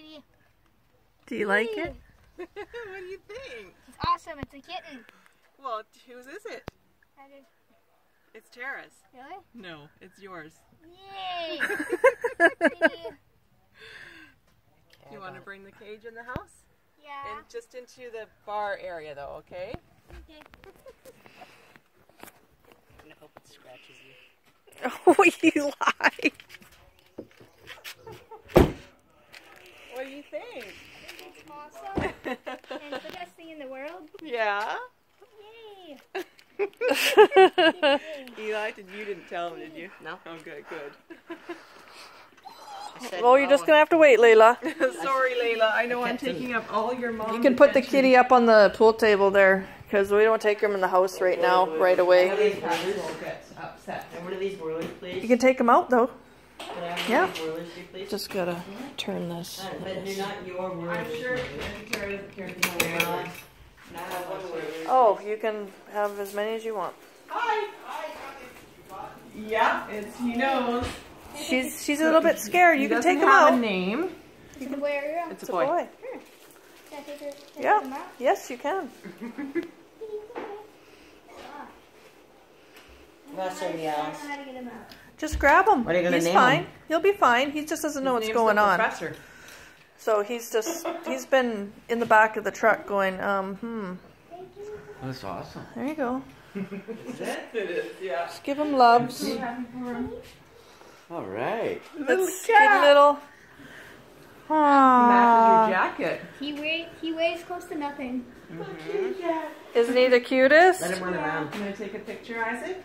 kitty. Do you like it? What do you think? It's awesome. It's a kitten. Well, whose is it? That is, It's Tara's. really? No, it's yours. Yay! You want to bring the cage in the house? Yeah. And just into the bar area, though, okay? Okay. I hope it scratches you. Oh, you lie. What do you think? It's awesome. And it's the best thing in the world. Yeah? Yay! Eli, you didn't tell him, did you? No. Oh, good, good. I said, Well, you're just gonna have to wait, Layla. Sorry, Layla. I know I'm taking up all your mom's You can put the attention. kitty up on the pool table there, because we don't take him in the house right now, right away. These cats will get upset. And what are these boilers, please? You can take him out though. Can I have Yeah. these boilers, please? Just gotta turn this. But they're not your boilers. I'm sure Tara doesn't care if you They're know not. it. Not have one boiler. Oh, you can have as many as you want. Hi! Yeah, he knows. She's a little bit scared. You He can take doesn't him have out. a name. It's a boy or girl? It's a It's a boy. boy. Can I take her? Yeah. Them out? Yes, you can. That's somebody I don't else. know how to get him out. Just grab him. What are you gonna He's name fine. him? He'll be fine. He just doesn't know His what's name's going the on. Professor. So he's been in the back of the truck going, That's awesome. There you go. It is, yeah. Just give him loves. All right. That's good little. Matches your Aww. jacket. He weighs close to nothing. Isn't he the cutest? Let him run around. Can I take a picture, Isaac?